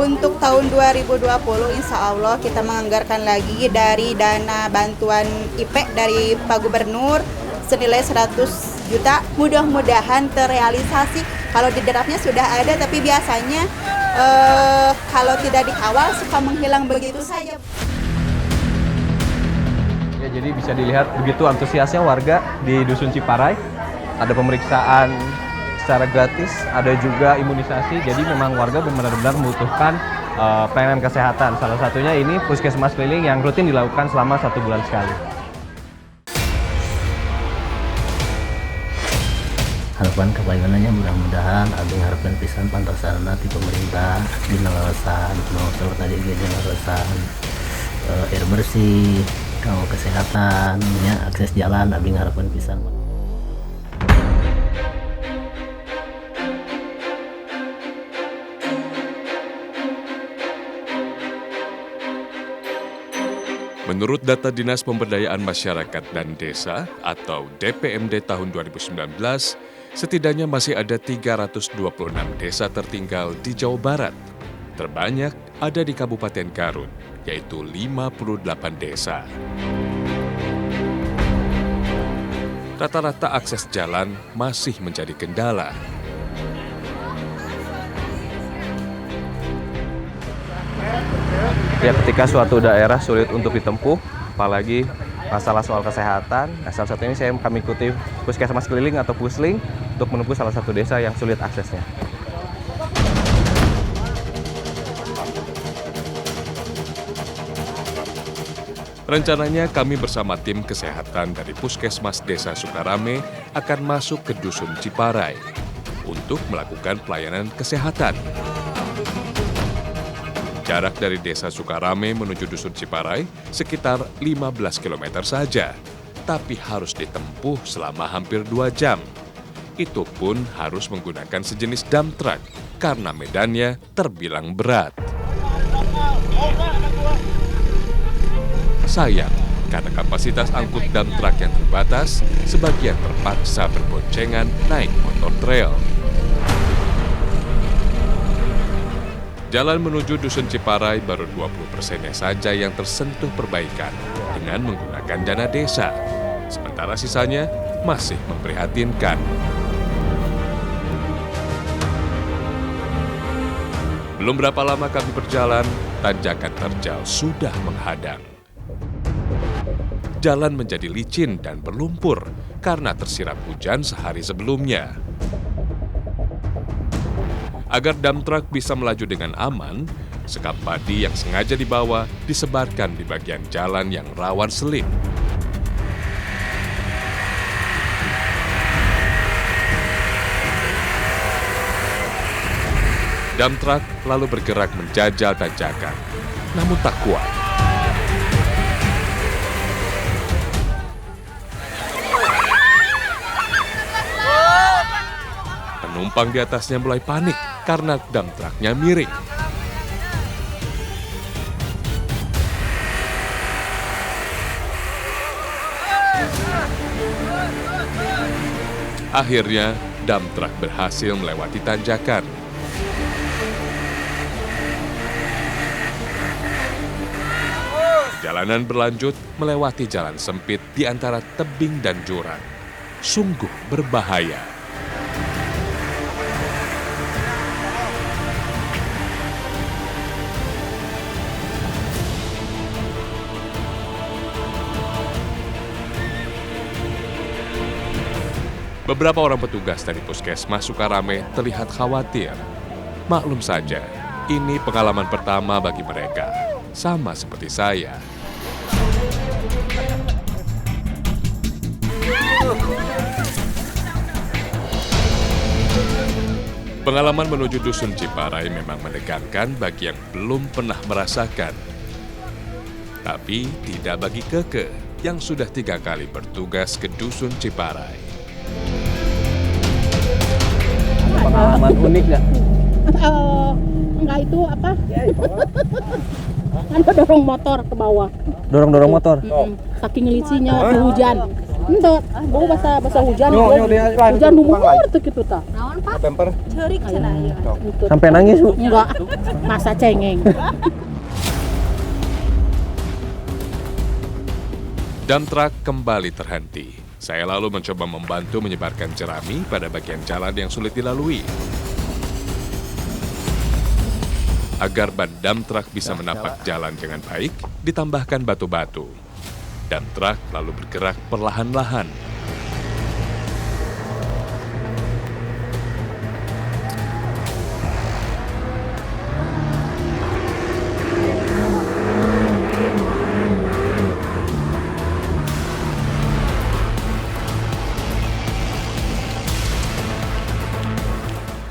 Untuk tahun 2020 insya Allah kita menganggarkan lagi dari dana bantuan IP dari Pak Gubernur senilai 100 juta. Mudah-mudahan terrealisasi. Kalau di draftnya sudah ada, tapi biasanya kalau tidak dikawal suka menghilang begitu saja. Ya, jadi bisa dilihat begitu antusiasnya warga di Dusun Ciparai. Ada pemeriksaan secara gratis, ada juga imunisasi. Jadi memang warga benar-benar membutuhkan pelayanan kesehatan. Salah satunya ini puskesmas keliling yang rutin dilakukan selama 1 bulan sekali. Harapan kebayangannya mudah-mudahan abdi harapan pisan pantosana ti pemerintah di ngawasan tadi di ngawasan air bersih, kalau kesehatan, ya, akses jalan abdi harapan pisan. Menurut data Dinas Pemberdayaan Masyarakat dan Desa atau DPMD tahun 2019, setidaknya masih ada 326 desa tertinggal di Jawa Barat. Terbanyak ada di Kabupaten Garut, yaitu 58 desa. Rata-rata akses jalan masih menjadi kendala. Ya, ketika suatu daerah sulit untuk ditempuh, apalagi masalah soal kesehatan, salah satu ini kami ikuti puskesmas keliling atau pusling untuk menempuh salah satu desa yang sulit aksesnya. Rencananya kami bersama tim kesehatan dari Puskesmas Desa Sukarame akan masuk ke Dusun Ciparai untuk melakukan pelayanan kesehatan. Jarak dari Desa Sukarame menuju Dusun Ciparai sekitar 15 km saja, tapi harus ditempuh selama hampir 2 jam. Itu pun harus menggunakan sejenis dump truck karena medannya terbilang berat. Sayang, karena kapasitas angkut dump truck yang terbatas, sebagian terpaksa berboncengan naik motor trail. Jalan menuju Dusun Ciparai baru 20%-nya saja yang tersentuh perbaikan dengan menggunakan dana desa. Sementara sisanya masih memprihatinkan. Belum berapa lama kami berjalan, tanjakan terjal sudah menghadang. Jalan menjadi licin dan berlumpur karena tersiram hujan sehari sebelumnya. Agar dump truck bisa melaju dengan aman, sekam padi yang sengaja dibawa disebarkan di bagian jalan yang rawan selip. Dump truck lalu bergerak menjajal tanjakan, namun tak kuat. Penumpang di atasnya mulai panik karena dump truck-nya miring. Akhirnya, dump truck berhasil melewati tanjakan. Jalanan berlanjut melewati jalan sempit di antara tebing dan jurang. Sungguh berbahaya. Beberapa orang petugas dari Puskesmas Sukarame terlihat khawatir. Maklum saja, ini pengalaman pertama bagi mereka, sama seperti saya. Pengalaman menuju Dusun Ciparai memang menegangkan bagi yang belum pernah merasakan. Tapi tidak bagi Keke yang sudah 3 kali bertugas ke Dusun Ciparai. Pengalaman unik nggak? Enggak, itu apa? Kan dorong motor ke bawah. Dorong motor? Saking licinya waktu hujan. Enggak, bau bahasa hujan. Hujan lumur tuh gitu ta. Ceurik cenah ieu. Sampai nangis, Bu. Enggak, masa cengeng. Dump truck kembali terhenti. Saya lalu mencoba membantu menyebarkan jerami pada bagian jalan yang sulit dilalui. Agar ban dump truck bisa menapak jalan dengan baik, ditambahkan batu-batu. Dump truck lalu bergerak perlahan-lahan.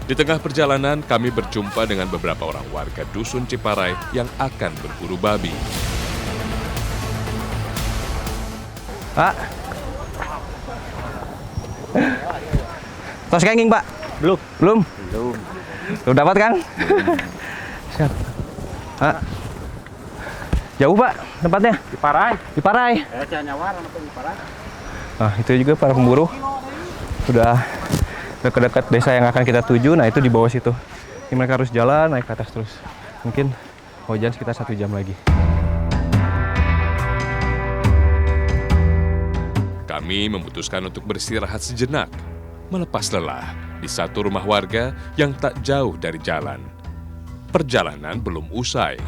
Di tengah perjalanan, kami berjumpa dengan beberapa orang warga Dusun Ciparai yang akan berburu babi. Pak. Tos kenging, Pak? Belum. Belum? Belum. Belum dapat kan? Siap. Pak. Jauh, Pak, tempatnya? Di Parai. Di Parai. Cianyawar atau di Parai. Nah, itu juga para pemburu sudah dekat-dekat desa yang akan kita tuju. Nah, itu di bawah situ. Ini mereka harus jalan naik ke atas terus. Mungkin hujan sekitar 1 jam lagi. Kami memutuskan untuk beristirahat sejenak, melepas lelah di satu rumah warga yang tak jauh dari jalan. Perjalanan belum usai.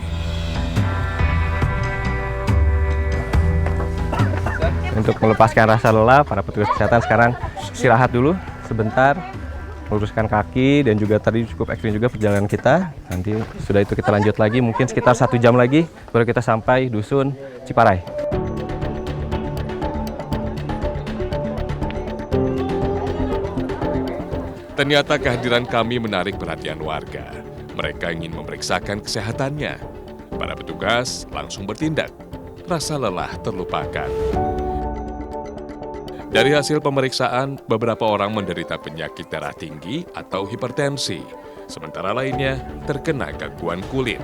Untuk melepaskan rasa lelah, para petugas kesehatan sekarang istirahat dulu sebentar, luruskan kaki, dan juga tadi cukup ekstrim juga perjalanan kita. Nanti sudah itu kita lanjut lagi, mungkin sekitar 1 jam lagi baru kita sampai Dusun Ciparai. Ternyata kehadiran kami menarik perhatian warga. Mereka ingin memeriksakan kesehatannya. Para petugas langsung bertindak. Rasa lelah terlupakan. Dari hasil pemeriksaan, beberapa orang menderita penyakit darah tinggi atau hipertensi, sementara lainnya terkena gangguan kulit.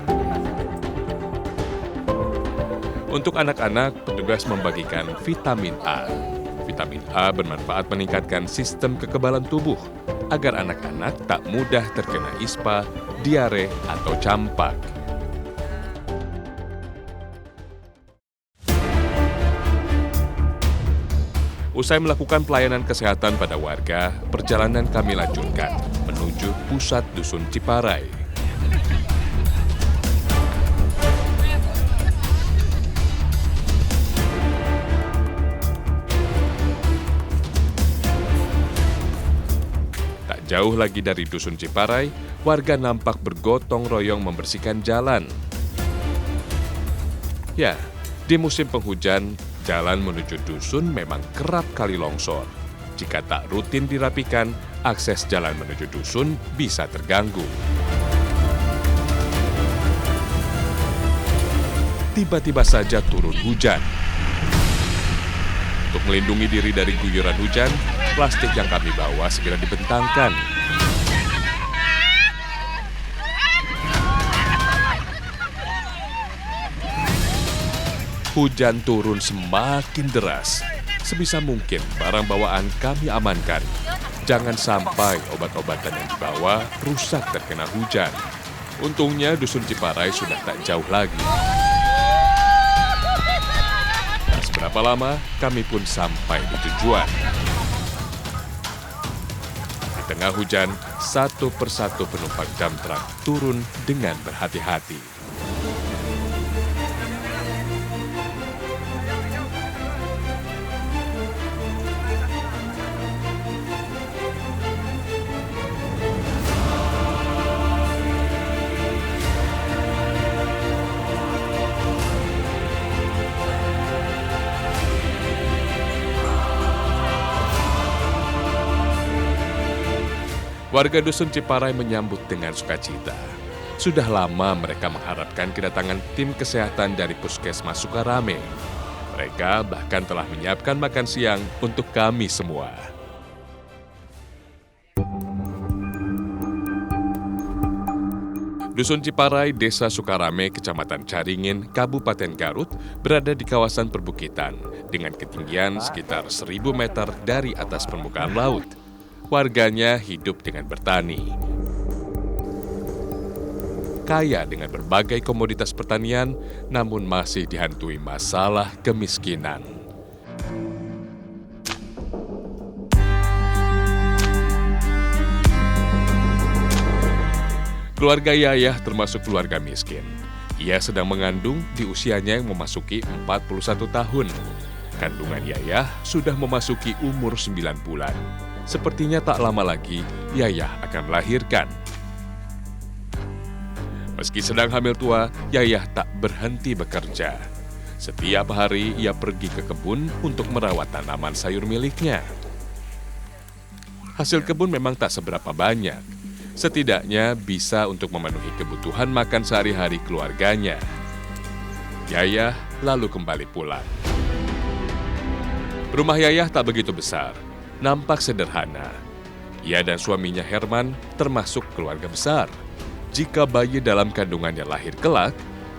Untuk anak-anak, petugas membagikan vitamin A. Vitamin A bermanfaat meningkatkan sistem kekebalan tubuh, agar anak-anak tak mudah terkena ispa, diare, atau campak. Usai melakukan pelayanan kesehatan pada warga, perjalanan kami lanjutkan menuju pusat Dusun Ciparai. Tak jauh lagi dari Dusun Ciparai, warga nampak bergotong royong membersihkan jalan. Ya, di musim penghujan, jalan menuju dusun memang kerap kali longsor. Jika tak rutin dirapikan, akses jalan menuju dusun bisa terganggu. Tiba-tiba saja turun hujan. Untuk melindungi diri dari guyuran hujan, plastik yang kami bawa segera dibentangkan. Hujan turun semakin deras. Sebisa mungkin barang bawaan kami amankan. Jangan sampai obat-obatan yang dibawa rusak terkena hujan. Untungnya Dusun Ciparai sudah tak jauh lagi. Tak seberapa lama, kami pun sampai di tujuan. Di tengah hujan, satu persatu penumpang dump truck turun dengan berhati-hati. Warga Dusun Ciparai menyambut dengan sukacita. Sudah lama mereka mengharapkan kedatangan tim kesehatan dari Puskesmas Sukarame. Mereka bahkan telah menyiapkan makan siang untuk kami semua. Dusun Ciparai, Desa Sukarame, Kecamatan Caringin, Kabupaten Garut berada di kawasan perbukitan dengan ketinggian sekitar 1.000 meter dari atas permukaan laut. Warganya hidup dengan bertani. Kaya dengan berbagai komoditas pertanian, namun masih dihantui masalah kemiskinan. Keluarga Yayah termasuk keluarga miskin. Ia sedang mengandung di usianya yang memasuki 41 tahun. Kandungan Yayah sudah memasuki umur 9 bulan. Sepertinya tak lama lagi Yayah akan melahirkan. Meski sedang hamil tua, Yayah tak berhenti bekerja. Setiap hari ia pergi ke kebun untuk merawat tanaman sayur miliknya. Hasil kebun memang tak seberapa banyak. Setidaknya bisa untuk memenuhi kebutuhan makan sehari-hari keluarganya. Yayah lalu kembali pulang. Rumah Yayah tak begitu besar, nampak sederhana. Ia dan suaminya Herman termasuk keluarga besar. Jika bayi dalam kandungannya lahir kelak,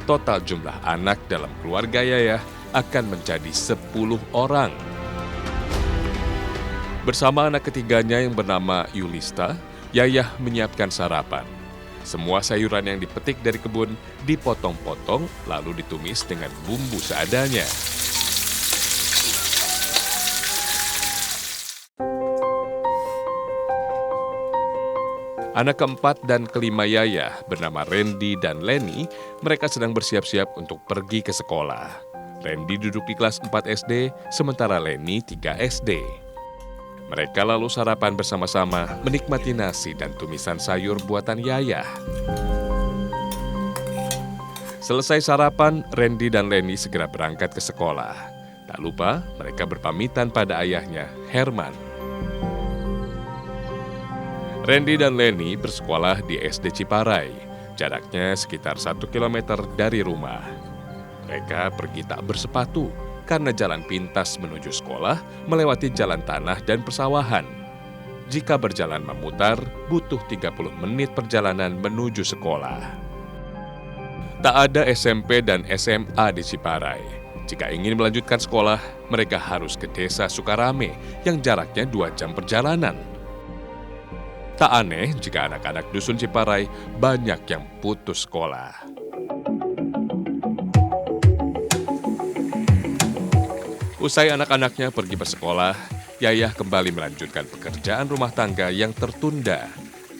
total jumlah anak dalam keluarga Yayah akan menjadi 10 orang. Bersama anak ketiganya yang bernama Yulista, Yayah menyiapkan sarapan. Semua sayuran yang dipetik dari kebun dipotong-potong lalu ditumis dengan bumbu seadanya. Anak keempat dan kelima Yayah bernama Randy dan Lenny, mereka sedang bersiap-siap untuk pergi ke sekolah. Randy duduk di kelas 4 SD, sementara Lenny 3 SD. Mereka lalu sarapan bersama-sama, menikmati nasi dan tumisan sayur buatan Yayah. Selesai sarapan, Randy dan Lenny segera berangkat ke sekolah. Tak lupa, mereka berpamitan pada ayahnya, Herman. Randy dan Lenny bersekolah di SD Ciparai, jaraknya sekitar 1 km dari rumah. Mereka pergi tak bersepatu, karena jalan pintas menuju sekolah melewati jalan tanah dan persawahan. Jika berjalan memutar, butuh 30 menit perjalanan menuju sekolah. Tak ada SMP dan SMA di Ciparai. Jika ingin melanjutkan sekolah, mereka harus ke Desa Sukarame yang jaraknya 2 jam perjalanan. Tak aneh jika anak-anak Dusun Ciparai banyak yang putus sekolah. Usai anak-anaknya pergi bersekolah, Yayah kembali melanjutkan pekerjaan rumah tangga yang tertunda.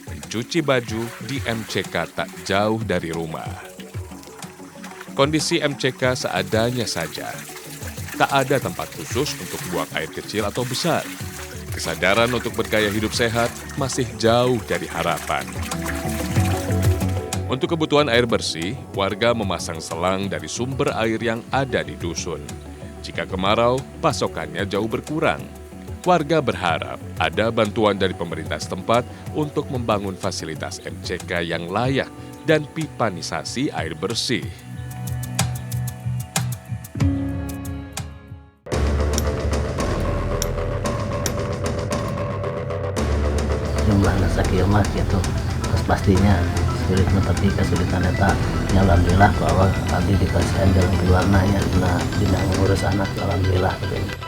Mencuci baju di MCK tak jauh dari rumah. Kondisi MCK seadanya saja. Tak ada tempat khusus untuk buang air kecil atau besar. Kesadaran untuk bergaya hidup sehat masih jauh dari harapan. Untuk kebutuhan air bersih, warga memasang selang dari sumber air yang ada di dusun. Jika kemarau, pasokannya jauh berkurang. Warga berharap ada bantuan dari pemerintah setempat untuk membangun fasilitas MCK yang layak dan pipanisasi air bersih. Jumlah nasakieu mah gitu, terus pastinya sulit, tapi kesulitan eta alhamdulillah bahwa abdi dipasien jalan keluarna ya dina ngurus anak alhamdulillah gitu.